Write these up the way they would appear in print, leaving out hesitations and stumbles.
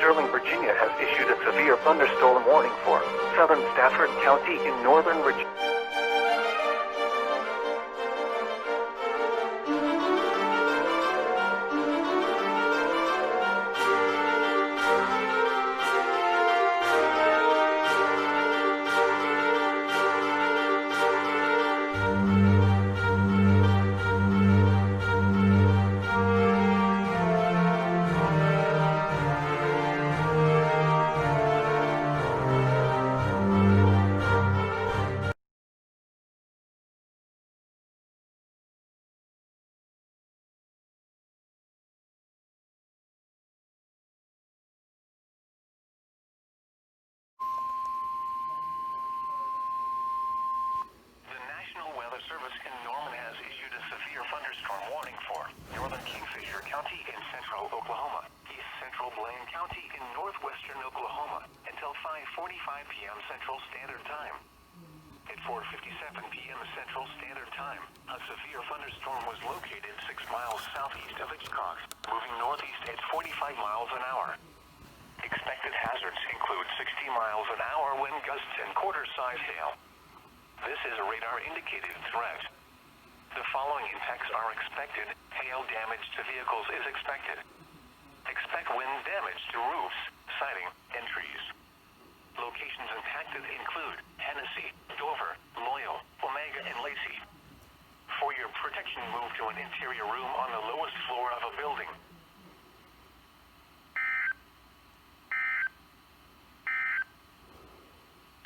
Sterling, Virginia has issued a severe thunderstorm warning for southern Stafford County in northern Virginia. Service in Norman has issued a severe thunderstorm warning for northern Kingfisher County in central Oklahoma, east central Blaine County in northwestern Oklahoma until 5:45 p.m. Central Standard Time. At 4:57 p.m. Central Standard Time, a severe thunderstorm was located 6 miles southeast of Hitchcock, moving northeast at 45 miles an hour. Expected hazards include 60 miles an hour wind gusts and quarter-size hail. This is a radar-indicated threat. The following impacts are expected. Hail damage to vehicles is expected. Expect wind damage to roofs, siding, and trees. Locations impacted include Hennessy, Dover, Loyal, Omega, and Lacey. For your protection, move to an interior room on the lowest floor of a building.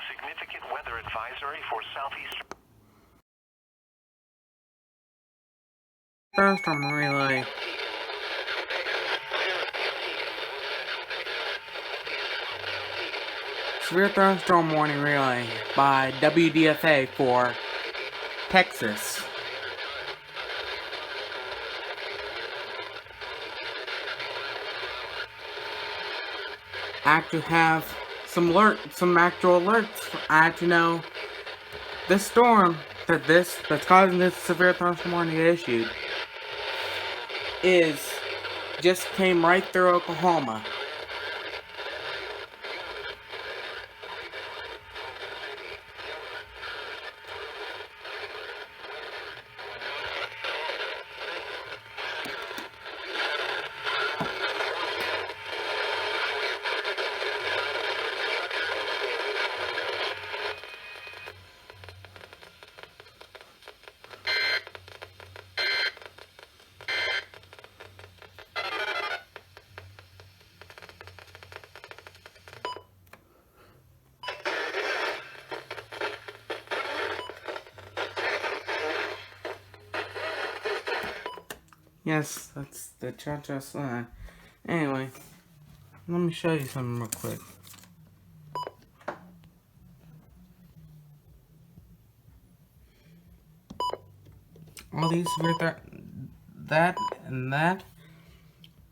Significant weather advisory for southeastern. Thunderstorm relay. Severe thunderstorm warning relay by WDFA for Texas. I actually have some actual alerts. I had to know this storm that's causing this severe thunderstorm warning to get issued just came right through Oklahoma. Yes, that's the cha-cha slide. Anyway, let me show you something real quick. All these severe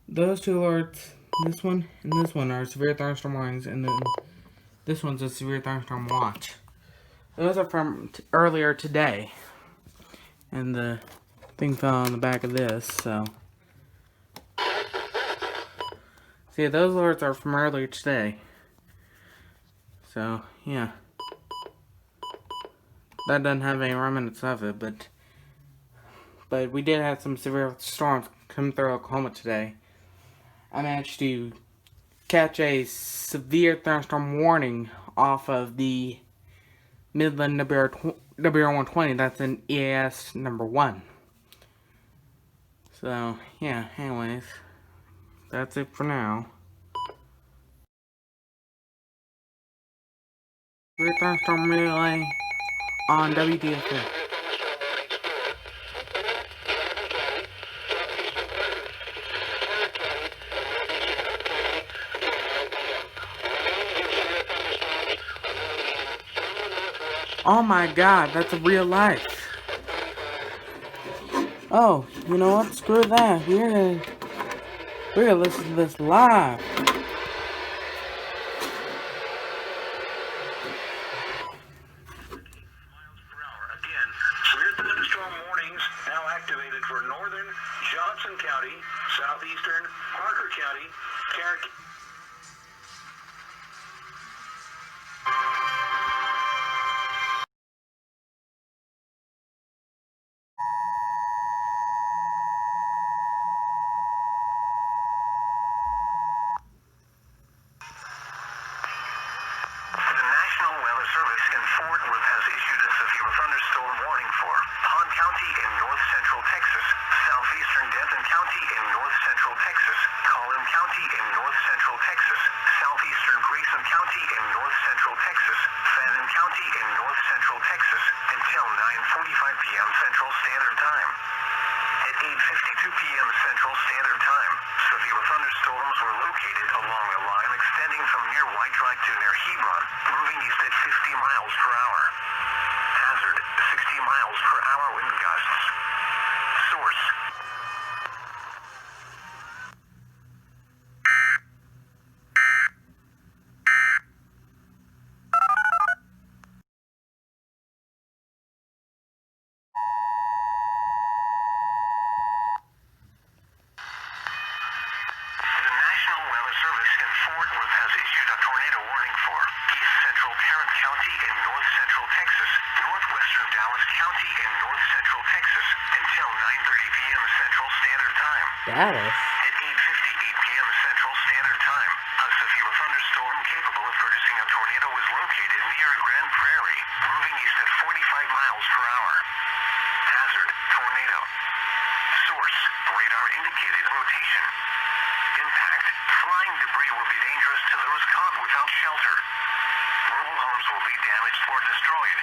those two alerts, this one and this one are severe thunderstorm warnings, and then this one's a severe thunderstorm watch. Those are from earlier today, and the thing fell on the back of this, so. See, those alerts are from earlier today. So, yeah. That doesn't have any remnants of it, but we did have some severe storms come through Oklahoma today. I managed to catch a severe thunderstorm warning off of the Midland WR120. That's in EAS number 1. So, yeah, anyways, that's it for now. Severe thunderstorm relay on WDFA. Oh my god, that's real life. Oh, you know what? Screw that. We're gonna listen to this live. Again, severe thunderstorm warnings now activated for northern Johnson County, southeastern Parker County, severe white drive to near Hebron, moving east at 50 miles per hour. Hazard, 60 miles per hour wind gusts. Source. The National Weather Service in Fort Worth has issued a tornado warning for East Central Tarrant County in north central Texas, northwestern Dallas County in north central Texas until 9:30 p.m. Central Standard Time. Dallas? At 8:58 p.m. Central Standard Time, a severe thunderstorm capable of producing a tornado was located near Grand Prairie, moving east at 45 miles per hour. Hazard, tornado. Source, radar indicated rotation. Impact, flying debris will be dangerous to those caught without shelter. Mobile homes will be damaged or destroyed.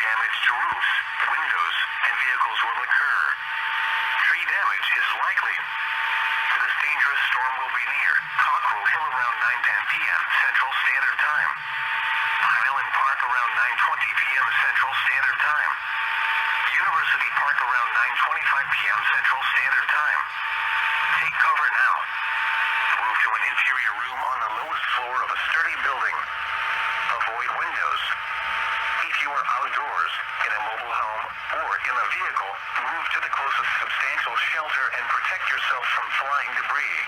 Damage to roofs, windows, and vehicles will occur. Tree damage is likely. This dangerous storm will be near Cockrell Hill around 9:10 p.m. Central Standard Time. Highland Park around 9:20 p.m. Central Standard Time. University Park around 9:25 p.m. Central Standard Time. Take cover now. Move to an interior room on the lowest floor of a sturdy building. Avoid windows. If you are outdoors, in a mobile home, or in a vehicle, move to the closest substantial shelter and protect yourself from flying debris.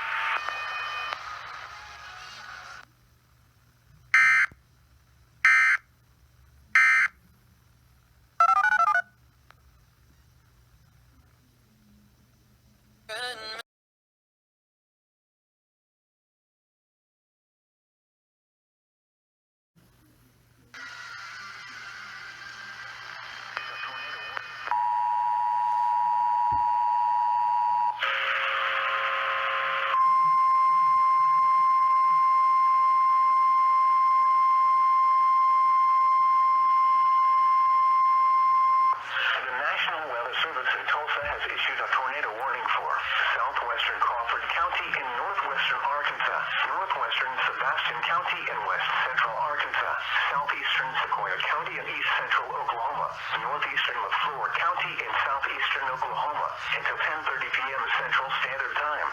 The National Weather Service in Tulsa has issued a tornado warning for southwestern Crawford County in northwestern Arkansas, northwestern Sebastian County in west central Arkansas, southeastern Sequoia County in east central Oklahoma, northeastern Leflore County in southeastern Oklahoma until 10:30 p.m. Central Standard Time.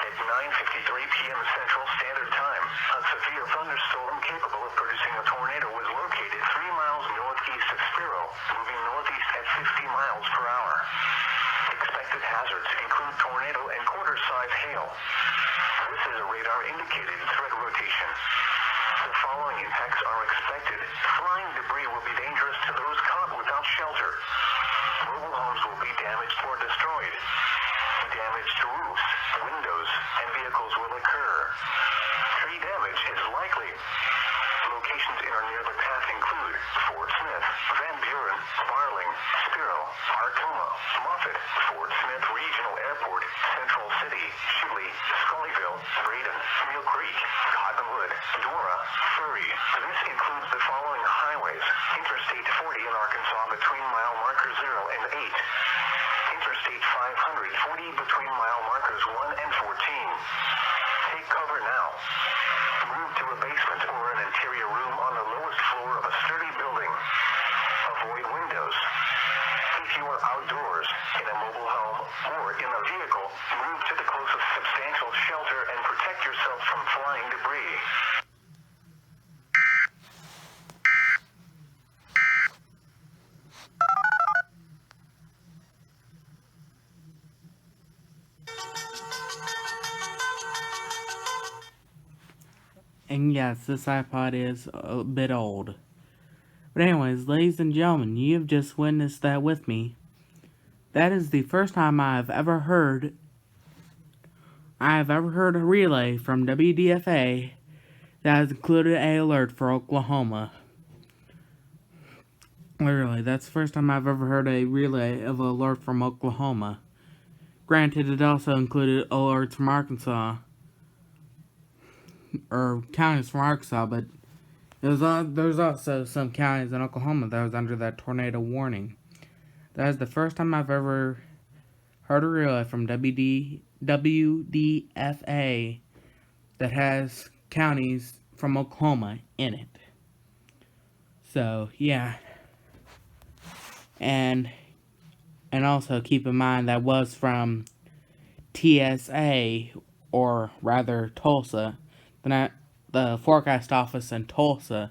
At 9:53 p.m. Central Standard Time, a severe thunderstorm capable of producing a tornado was located 3 miles northeast of Spiro, moving northeast at 50 miles per hour. Expected hazards include tornado and quarter-size hail. This is a radar-indicated threat rotation. The following impacts are expected. Flying debris will be dangerous to those caught without shelter. Mobile homes will be damaged or destroyed. Damage to roofs, windows, and vehicles will occur. Tree damage is likely. Locations in or near the path include Fort Smith, Van Buren, Barling, Spiro, Arcoma, Moffett, Fort Smith Regional Airport, Central City, Shubley, Scullyville, Braden, Mill Creek, Cottonwood, Dora, Furry. This includes the following highways: Interstate 40 in Arkansas between mile marker 0 and 8. Interstate 540 between mile markers 1 and 14. Take cover now. Move to a basement or an interior room on the lowest floor of a sturdy building. Avoid windows. If you are outdoors, in a mobile home, or in a vehicle, move to the closest substantial shelter and protect yourself from flying debris. And yes, this iPod is a bit old. But anyways, ladies and gentlemen, you have just witnessed that with me. That is the first time I have ever heard a relay from WDFA that has included an alert for Oklahoma. Literally, that's the first time I've ever heard a relay of an alert from Oklahoma. Granted, it also included alerts from Arkansas, or counties from Arkansas, but there's also some counties in Oklahoma that was under that tornado warning. That is the first time I've ever heard a relay from WDFA that has counties from Oklahoma in it. So, yeah. And also keep in mind that was from TSA, or rather Tulsa, the forecast office in Tulsa.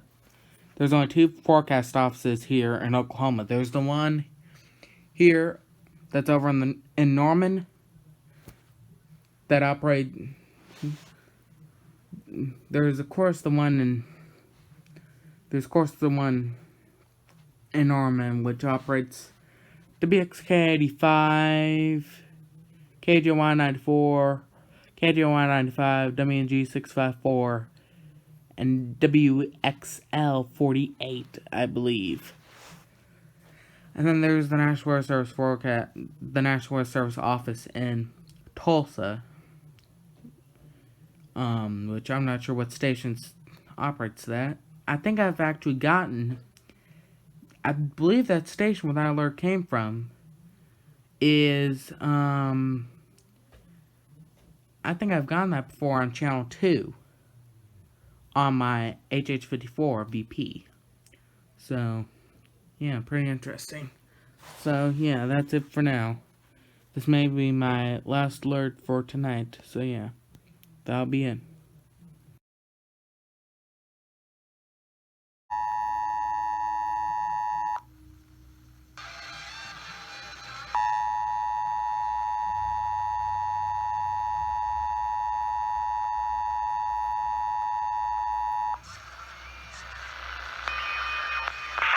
There's only 2 forecast offices here in Oklahoma. There's the one here that's over in Norman that operate. There's of course the one in Norman, which operates WXK85, KJY94, KJY95, WNG654, and WXL48, I believe. And then there's the National Weather Service office in Tulsa, which I'm not sure what station operates that. I think I've actually I believe that station where that alert came from is, I think I've gotten that before on channel 2 on my HH54 BP. So, yeah, pretty interesting. So, yeah, that's it for now. This may be my last alert for tonight. So, yeah, that'll be it.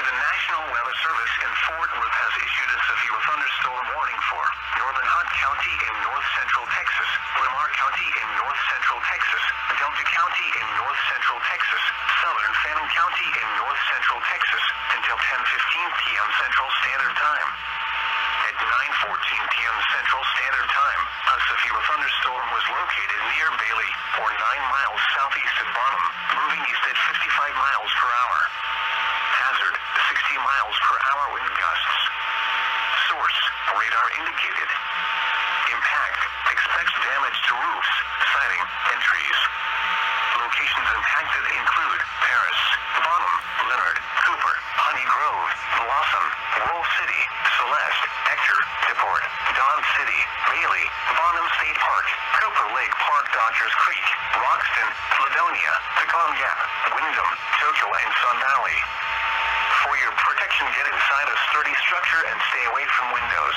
The National Weather Service in Fort Worth has issued a severe thunderstorm warning for northern Hunt County in north central Texas, Lamar County in north central Texas, Delta County in north central Texas, southern Fannin County in north central Texas until 10:15 p.m. Central Standard Time. At 9:14 p.m. Central Standard Time, a severe thunderstorm was located near Bailey, or 9 miles southeast of Bonham, moving east at 55 miles per hour. Hazard, 60 miles per hour wind gusts. Source, radar indicated. Impact, expects damage to roofs, siding, and trees. Locations impacted include Paris, Bonham, Leonard, Cooper, Honey Grove, Blossom, Roll City, Celeste, Hector, DePort, Don City, Bailey, Bonham State Park, Cooper Lake Park, Dodgers Creek, Roxton, Ladonia, Pecan Gap, Wyndham, Tokyo, and Sun Valley. For your protection, get inside a sturdy structure and stay away from windows.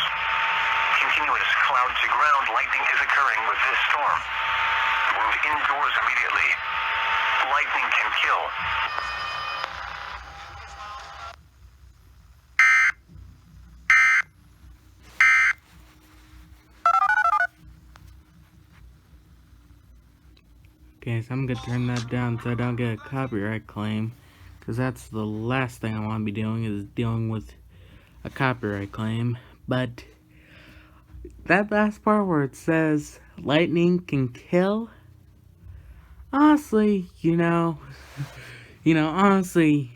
Continuous cloud-to-ground lightning is occurring with this storm. Move indoors immediately. Lightning can kill. Okay, so I'm gonna turn that down so I don't get a copyright claim, because that's the last thing I want to be doing, is dealing with a copyright claim. But that last part where it says lightning can kill, honestly, honestly,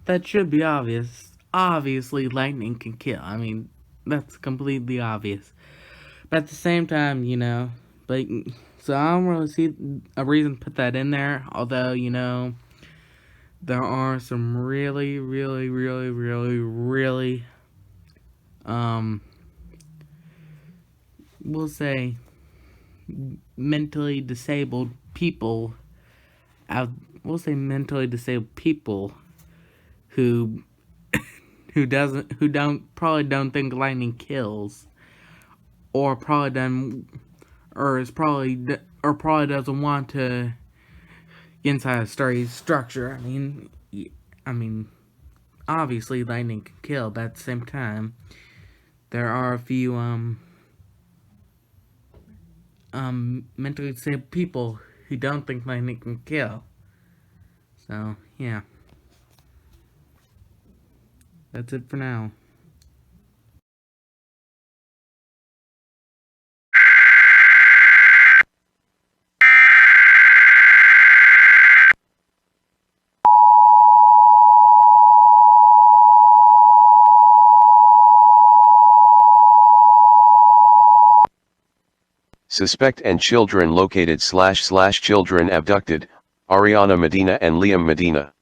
that should be obvious. Obviously, lightning can kill. I mean, that's completely obvious. But at the same time, but so I don't really see a reason to put that in there. Although, there are some really, really, really, really, really, we'll say, mentally disabled people who probably don't think lightning kills, or probably doesn't want to get inside a sturdy structure. I mean, obviously lightning can kill, but at the same time, there are a few mentally disabled people who don't think lightning can kill. So, yeah. That's it for now. Suspect and children located / children abducted, Ariana Medina and Liam Medina.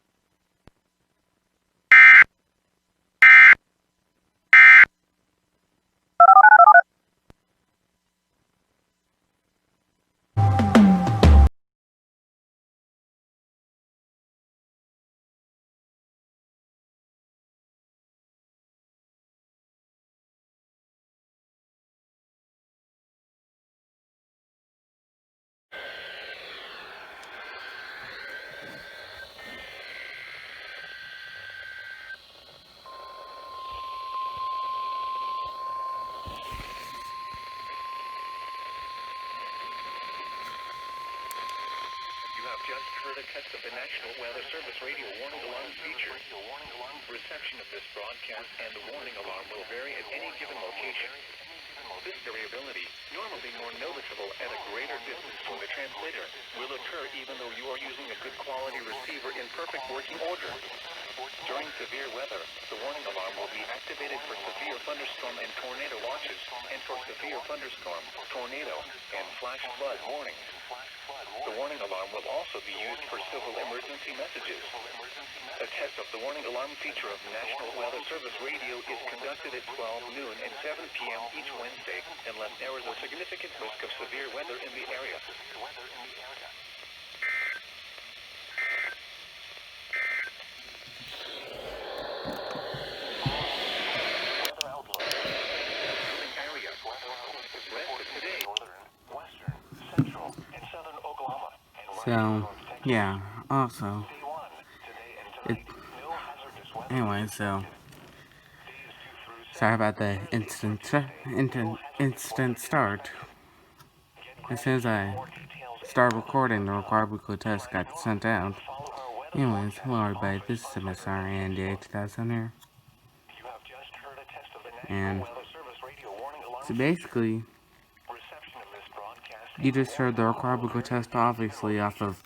Just heard a test of the National Weather Service radio warning alarm feature. Reception of this broadcast and the warning alarm will vary at any given location. This variability, normally more noticeable at a greater distance from the translator, will occur even though you are using a good quality receiver in perfect working order. During severe weather, the warning alarm will be activated for severe thunderstorm and tornado watches and for severe thunderstorm, tornado, and flash flood warnings. The warning alarm will also be used for civil emergency messages. A test of the warning alarm feature of National Weather Service radio is conducted at 12 noon and 7 p.m. each Wednesday unless there is a significant risk of severe weather in the area. So, yeah, also, anyway, so, sorry about the instant start. As soon as I started recording, the required weekly test got sent out. Anyways, hello everybody, this is Mr. Andy 8000 here. And, so basically, you just heard the required weekly test obviously off of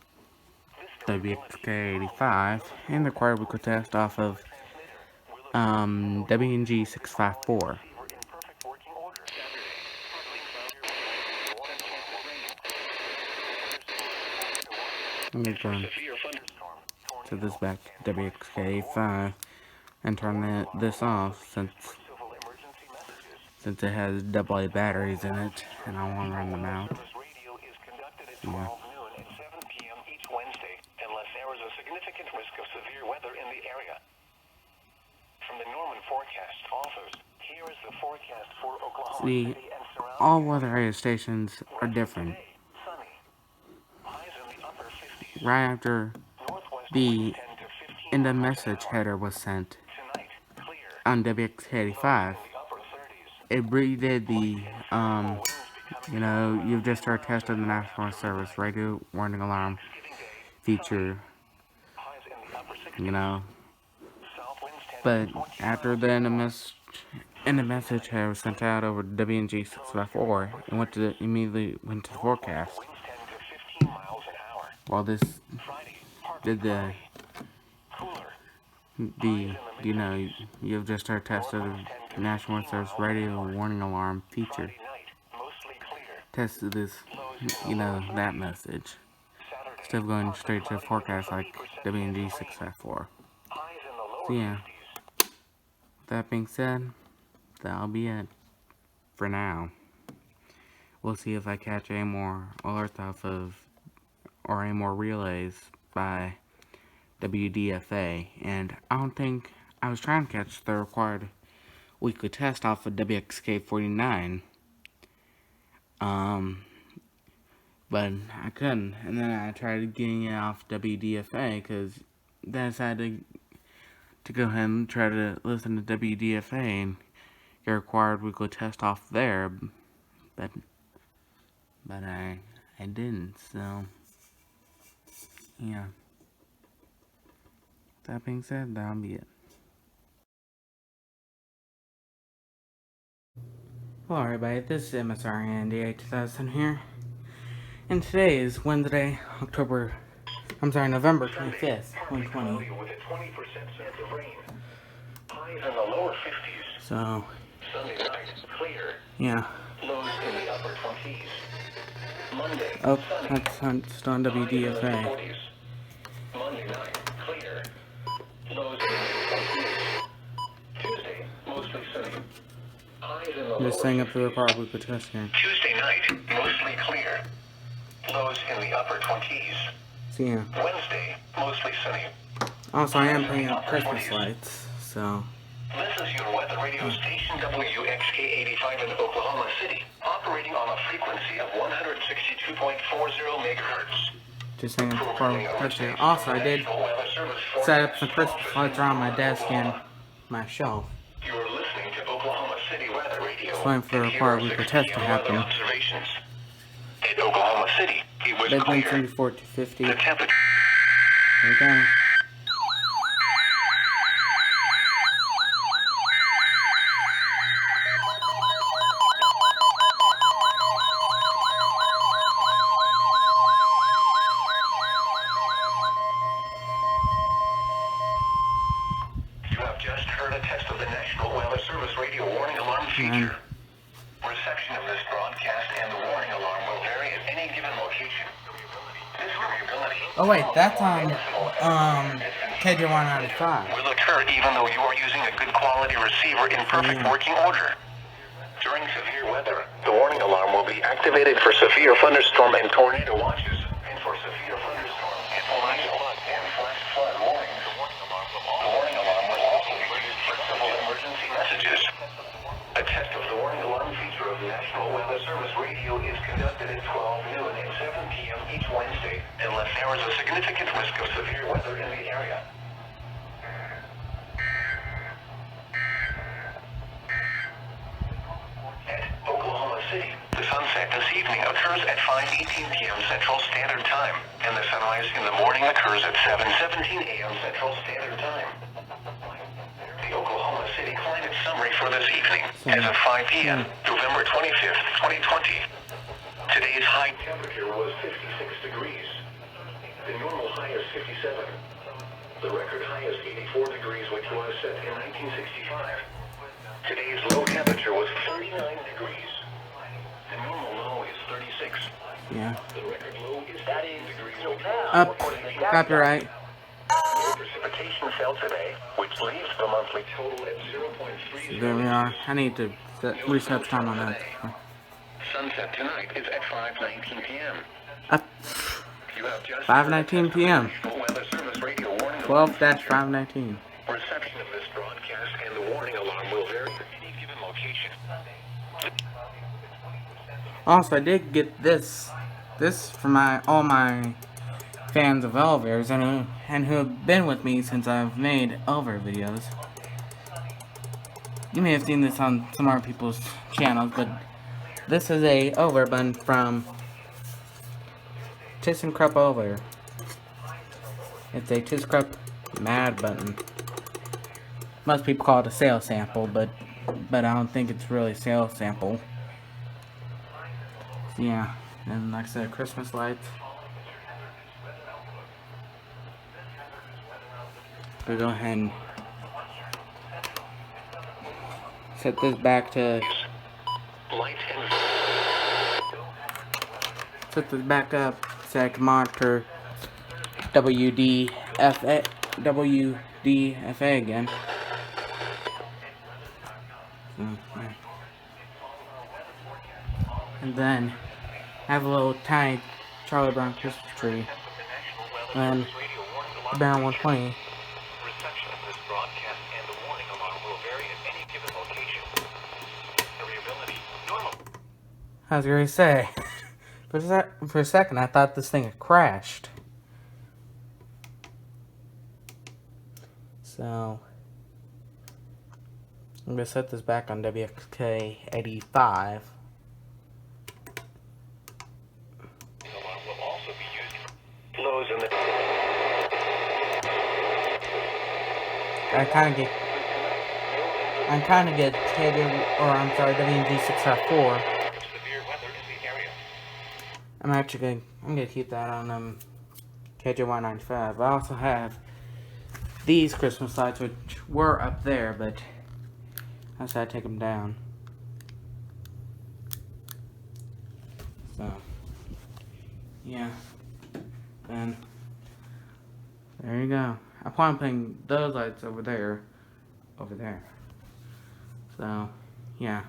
WXK85, and the required weekly test off of WNG 654. Let me go to this back to WXK85 and turn this off since it has AA batteries in it, and I want to run them out. Yeah. See, all weather area stations are different. Right after the message header was sent on WX85, it redid the, you've just heard test of the National Service radio warning alarm feature, but after the message header was sent out over WNG 654, it immediately went to the forecast. While this did you've just heard test of the National Service radio warning alarm feature. Tested this, that message. Instead of going straight to the forecast like WNG 654. So yeah. That being said, that'll be it for now. We'll see if I catch any more alerts off of, or any more relays by WDFA, and I was trying to catch the required weekly test off of WXK49, but I couldn't, and then I tried getting it off WDFA, because then I decided to go ahead and try to listen to WDFA and get a required weekly test off there, but I didn't, so, yeah. That being said, that'll be it. Hello everybody, this is MSR Andy 8000 here, and today is Wednesday, November 25th, 2020. So, yeah, Lows in the upper 20s. Monday, Oh, sunny. that's on Highs in the WDFA. 40s. Monday night, clear. Lows in the mid-20s. Tuesday, mostly sunny. Highs in the I'm just lower saying up the 50s. Republic with test here. Tuesday night, mostly clear. Lows in the upper 20s. So yeah. Wednesday, mostly sunny. Also, I am Highs in putting the up upper Christmas 20s. lights, so This is your weather radio station WXK-85 in Oklahoma City, operating on a frequency of 162.40 megahertz. just saying before we touch here. Also, I did set up some Christmas lights around my desk and my shelf. You are listening to Oklahoma City Weather Radio. Just waiting for the And here required are weekly 6 test to p.m. weather happen. observations. In Oklahoma City, it was Bedtime clear. 74 to 50. The temperature. There we go. You have just heard a test of the National Weather Service radio warning alarm feature. Reception of this broadcast and the warning alarm will vary at any given location. This variability Oh wait, that's on KJ195. will occur even though you are using a good quality receiver in perfect working order. During severe weather, the warning alarm will be activated for severe thunderstorm and tornado watches, and for severe thunderstorm and tornado and flash flood warnings. The warning alarm will also be used for civil emergency messages. A test of the warning alarm feature of National Weather Service Radio is conducted at 12 noon and 7 p.m. each Wednesday, unless there is a significant risk of severe weather in the area. At Oklahoma City, the sunset this evening occurs at 5:18 p.m. Central Standard Time, and the sunrise in the morning occurs at 7:17 a.m. Central Standard Time. The Oklahoma City climate summary for this evening, as of 5 p.m., November 25th, 2020. Today's high temperature was 56 degrees. The normal high is 57. The record high is 84 degrees, which was set in 1965. Today's low temperature was 39 degrees. The normal low is 36. Yeah. The record low is 18 degrees, which was Up. Copyright. no precipitation fell today, which leaves the monthly total at 0.30. There we are. I need to reset the time on that. Sunset tonight is at 5:19 p.m. Up. You have just 5:19 p.m. National Weather Service radio warning 12-519. reception of this broadcast and the warning alarm will vary at any given location. Also, I did get this for all my fans of elevators and who have been with me since I've made elevator videos. You may have seen this on some other people's channels, but this is a elevator button from ThyssenKrupp Elevator. It's a ThyssenKrupp Mad button. Most people call it a sales sample, but I don't think it's really a sales sample. So yeah, and like I said, Christmas lights. We'll go ahead and set this back to Light and set this back up so I can monitor WDFA again. So, yeah. And then have a little tiny Charlie Brown Christmas tree. And Baron 120. reception of this broadcast and the warning alarm will vary at any given location. Variability normal. I was going to say, for a second I thought this thing had crashed. So, I'm going to set this back on WXK 85. Alarm will also be used for lows in the I kind of get WG654. severe weather in the area. I'm gonna keep that on KJ195. I also have these Christmas lights, which were up there, but I decided to take them down. yeah. And there you go. I plan on putting those lights over there. So, yeah.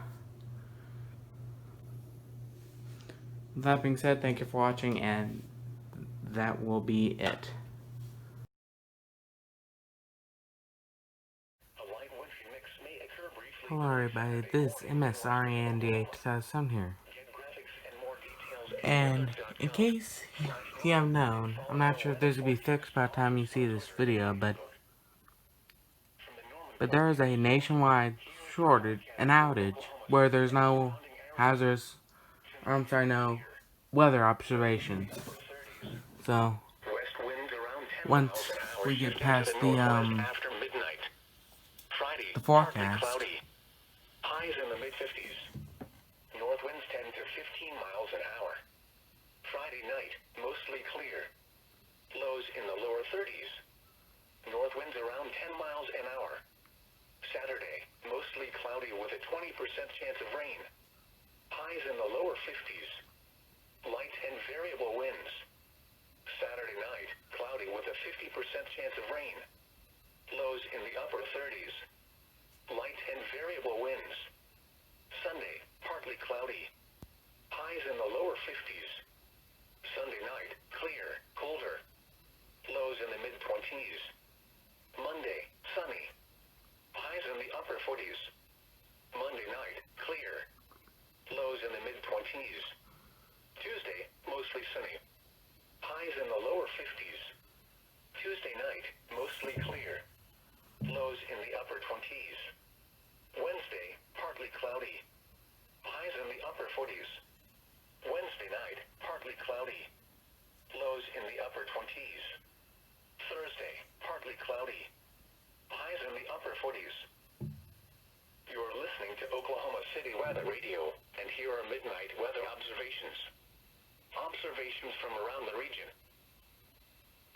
With that being said, thank you for watching, and that will be it. Hello everybody, this is MSRENDA2000 here. And in case you haven't known, I'm not sure if this will be fixed by the time you see this video, but there is a nationwide an outage where there's no no weather observations. So once we get past the forecast, highs in the mid-50s. North winds 10 to 15 miles an hour. Friday night, mostly clear. Lows in the lower 30s. North winds around 10 miles an hour. Saturday, mostly cloudy with a 20% chance of rain. Highs in the lower 50s. Light and variable winds. Saturday night, cloudy with a 50% chance of rain. Lows in the upper 30s. Light and variable winds. Sunday, partly cloudy. Highs in the lower 50s. Sunday night, clear, colder. Lows in the mid-20s. Monday, sunny. Highs in the upper 40s. Monday night, clear. Lows in the mid-20s. Tuesday, mostly sunny. Highs in the lower 50s. Tuesday night, mostly clear. Lows in the upper 20s. Wednesday, partly cloudy. Highs in the upper 40s. Wednesday night, partly cloudy. Lows in the upper 20s. Thursday, partly cloudy. Highs in the upper 40s. You're listening to Oklahoma City Weather Radio, and here are midnight weather observations. Observations from around the region.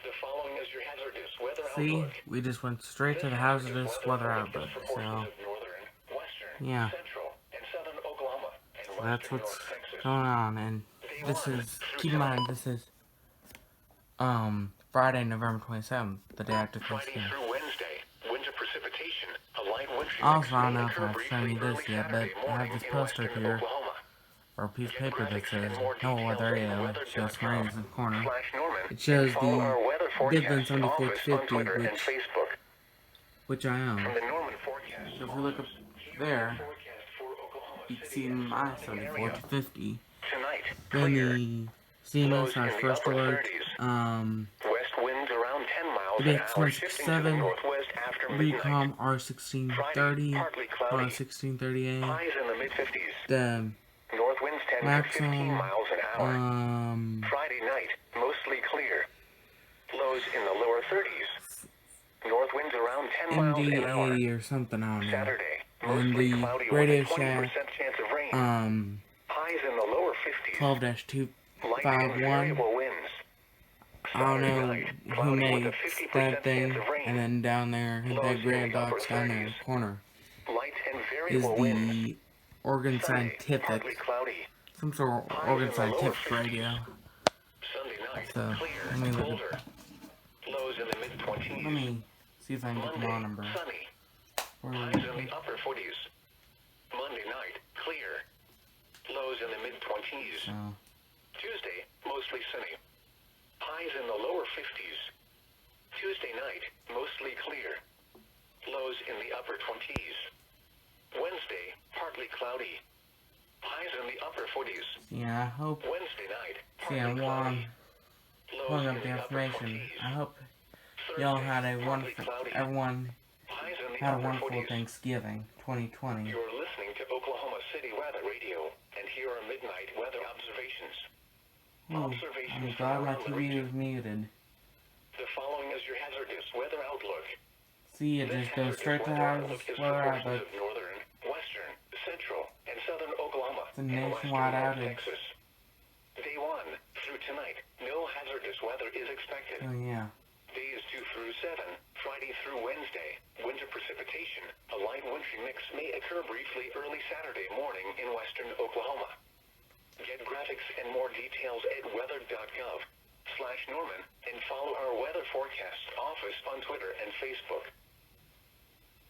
The following is your hazardous weather outlook. see, we just went straight to the hazardous weather outlook, so yeah. So that's what's going on, and this is, keep in mind, this is Friday, November 27th, the day after Thanksgiving. Also, I don't know if I've shown you this yet, but I have this poster here, or a piece of paper that says NOAA Weather Radio. It shows rain in the corner. It shows the difference on the 450, which I own. So if you look up there, you can see my 74 to 50. Then the CMS has first alert, the BX167, Recom R1630, R1630A, the Maxim, Friday night, mostly clear. Lows in the lower 30s. North winds around 10 miles an hour. MD80 or something on there. Saturday, And mostly the cloudy Radio with a 20% Shack, chance of rain. Highs in the lower 50s. 12-251. I don't know who makes that thing, and then down there, that Grand Box down there in the corner, is the Oregon Scientific, some sort of Oregon Scientific radio. So, let me look at, let me see if I can get the model number. Highs in the upper 40s. Monday night, clear. Lows in the mid-20s. So, Tuesday, mostly sunny. Highs in the lower 50s. Tuesday night, mostly clear. Lows in the upper 20s. Wednesday, partly cloudy. Highs in the upper 40s. yeah, I hope, Wednesday night, see, partly while I'm cloudy. pulling up the information, I hope y'all had a wonderful, everyone had a wonderful Thanksgiving 2020. You're listening to Oklahoma City Weather Radio, and here are midnight weather observations. Oh, I'm glad my TV is muted. The following is your hazardous weather outlook. See, it just goes straight to hazardous weather outlook. Northern, western, central, and southern Oklahoma. It's a nationwide outage. Texas. Day 1 through tonight, no hazardous weather is expected. Oh yeah. Days 2 through 7, Friday through Wednesday, winter precipitation. A light wintry mix may occur briefly early Saturday morning in western Oklahoma. Get graphics and more details at weather.gov/Norman and follow our weather forecast office on Twitter and Facebook.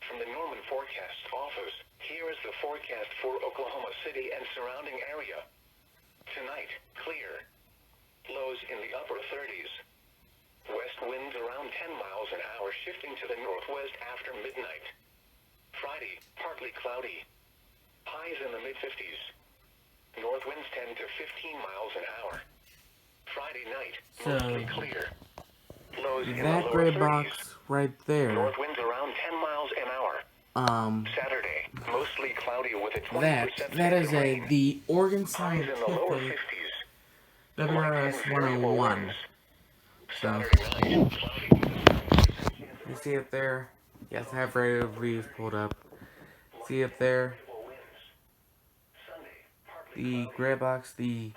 From the Norman Forecast Office, here is the forecast for Oklahoma City and surrounding area. Tonight, clear. Lows in the upper 30s. West winds around 10 miles an hour shifting to the northwest after midnight. Friday, partly cloudy. Highs in the mid-50s. North winds 10 to 15 miles an hour. Friday night, mostly clear. Lows in the That lower gray 30s. box right there. North winds around 10 miles an hour. Saturday, mostly cloudy with a 20% that chance is of rain. the Oregon Highs in the lower Scientific 50s. WRS 101. So, Saturday night, cloudy with a 20% chance you see it there? Yes, I have radio views pulled up. See up there? The gray box, the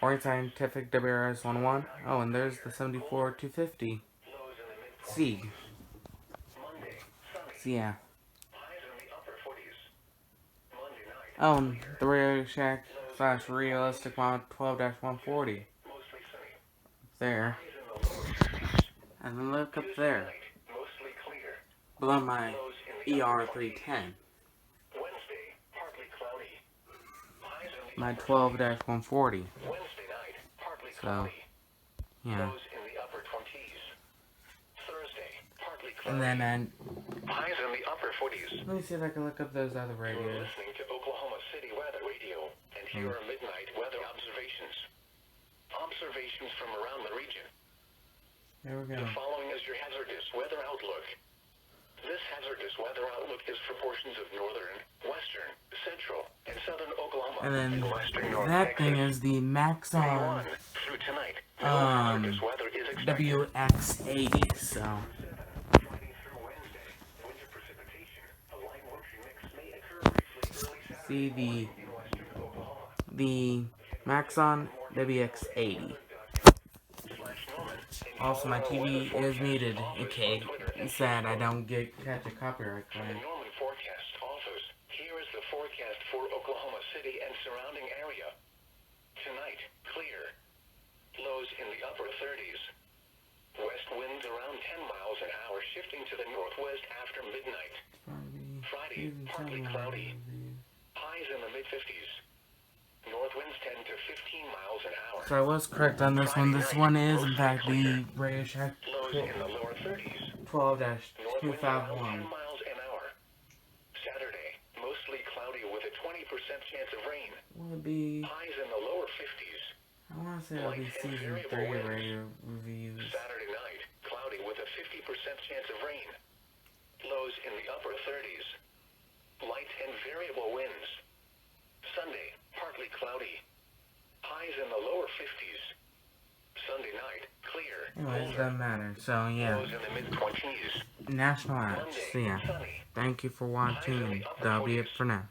Oregon Scientific WRS 101. Oh, and there's the 74-250 Sieg. So, yeah. Oh, and the Radio Shack / Realistic Mod 12-140. There. And then look up there. Below my ER310. My 12-140. So, yeah. And then, Highs in the upper 40s. let me see if I can look up those other You're radios. listening to Oklahoma City Weather Radio, and here are midnight weather observations. Observations from around the region. There we go. The following is your hazardous weather outlook. This hazardous weather outlook is for portions of northern, western, central, and southern Oklahoma And then western North that Texas. thing is the Maxon On through tonight. No hazardous weather is expected. WX80. So, Friday through Wednesday. Winter precipitation. A light wintry mix may occur briefly early Saturday see morning in western Oklahoma. the Maxon WX80. Also, my TV is muted in case that I don't catch a copyright From claim. the Norman Forecast Office, here is the forecast for Oklahoma City and surrounding area. Tonight, clear. Lows in the upper 30s. West winds around 10 miles an hour shifting to the northwest after midnight. Friday, partly cloudy. Highs in the mid-50s. North winds 10 to 15 miles an hour. So I was correct on this one. This one is, in fact, the Radio Shack Lows in the lower 30s. 12-251. 10 miles an hour. Saturday, mostly cloudy with a 20% chance of rain. Will it be? Highs in the lower 50s. I want to say it'll be season 3 radio reviews. Saturday night, cloudy with a 50% chance of rain. Lows in the upper 30s. Light and variable winds. Sunday, partly cloudy. Highs in the lower 50s. Sunday night, clear. Anyways, doesn't matter. So, yeah. Lows in the mid-20s. National apps. So, yeah. Thank you for watching, and that'll be it for now.